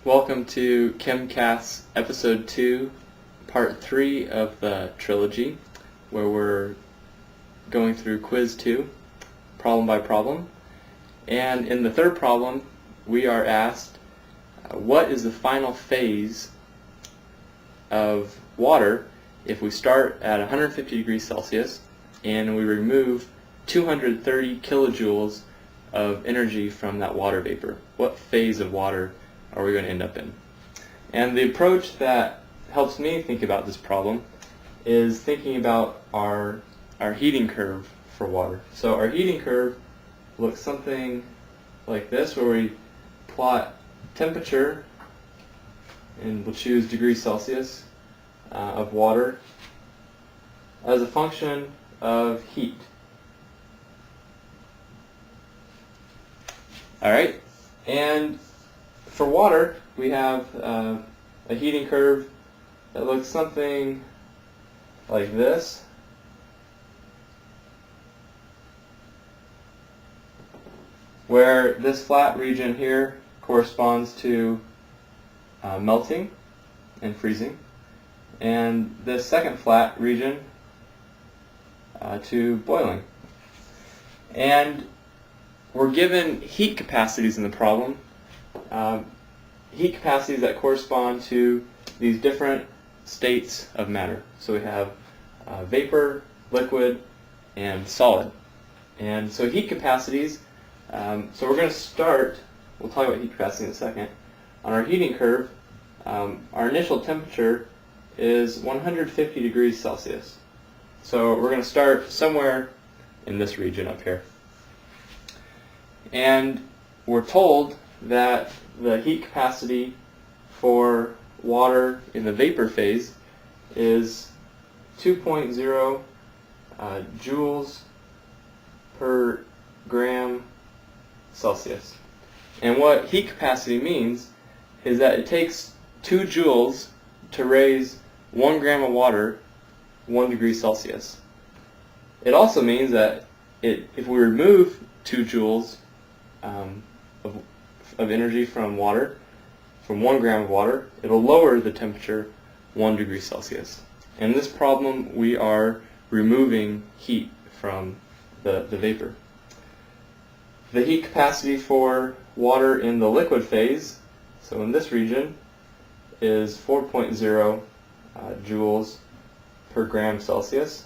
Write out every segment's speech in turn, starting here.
Welcome to CHEMCASTS Episode 2, Part 3 of the trilogy, where we're going through Quiz 2, problem by problem. And in the third problem, we are asked, what is the final phase of water if we start at 150 degrees Celsius and we remove 230 kilojoules of energy from that water vapor? What phase of water are we going to end up in? And the approach that helps me think about this problem is thinking about our heating curve for water. So our heating curve looks something like this, where we plot temperature, and we'll choose degrees Celsius, of water as a function of heat. Alright, and for water, we have a heating curve that looks something like this, where this flat region here corresponds to melting and freezing, and this second flat region to boiling. And we're given heat capacities in the problem. Heat capacities that correspond to these different states of matter. So we have vapor, liquid, and solid. And so heat capacities, so we're going to start, we'll talk about heat capacity in a second. On our heating curve, our initial temperature is 150 degrees Celsius. So we're going to start somewhere in this region up here. And we're told that the heat capacity for water in the vapor phase is 2.0 joules per gram Celsius. And what heat capacity means is that it takes 2 joules to raise 1 gram of water 1 degree Celsius. It also means that if we remove 2 joules of energy from water, from 1 gram of water, it'll lower the temperature 1 degree Celsius. In this problem, we are removing heat from the vapor. The heat capacity for water in the liquid phase, so in this region, is 4.0 joules per gram Celsius.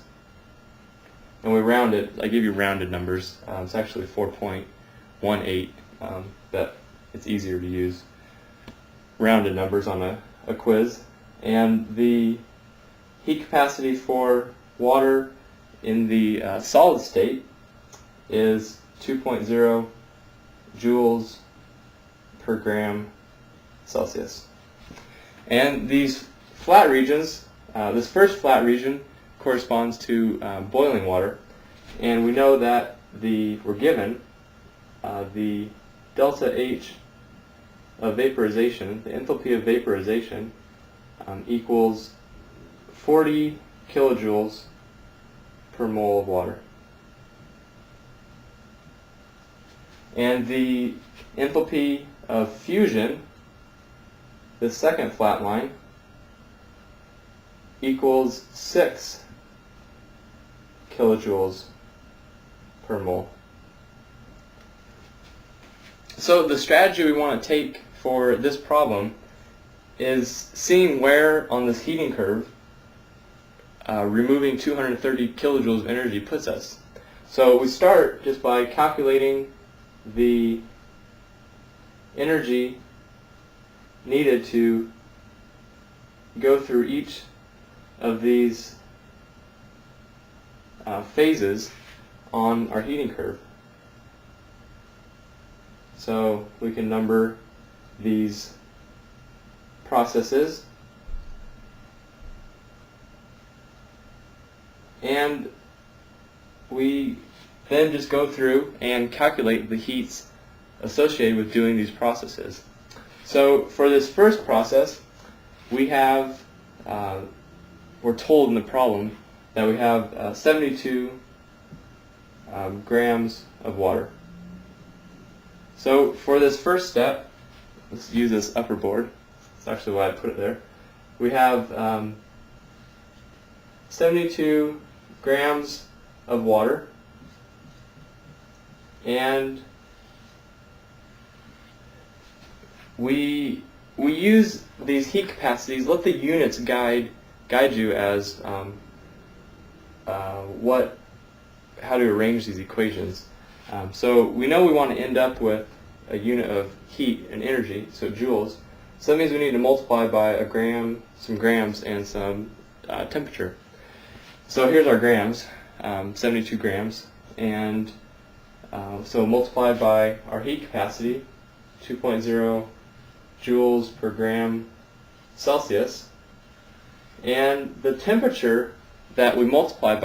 And we round it. I give you rounded numbers. It's actually 4.18, but it's easier to use rounded numbers on a quiz. And the heat capacity for water in the solid state is 2.0 joules per gram Celsius. And these flat regions, this first flat region corresponds to boiling water, and we know that we're given the delta H of vaporization, the enthalpy of vaporization, equals 40 kilojoules per mole of water. And the enthalpy of fusion, the second flat line, equals 6 kilojoules per mole. So the strategy we want to take for this problem is seeing where on this heating curve removing 230 kilojoules of energy puts us. So we start just by calculating the energy needed to go through each of these phases on our heating curve. So we can number these processes, and we then just go through and calculate the heats associated with doing these processes. So for this first process, we have, we're told in the problem that we have 72 grams of water. So for this first step, let's use this upper board. That's actually why I put it there. We have 72 grams of water, and we use these heat capacities. Let the units guide you as how to arrange these equations. So we know we want to end up with a unit of heat and energy, so joules. So that means we need to multiply by a gram, some grams, and some temperature. So here's our grams, 72 grams, and so multiplied by our heat capacity, 2.0 joules per gram Celsius, and the temperature that we multiply by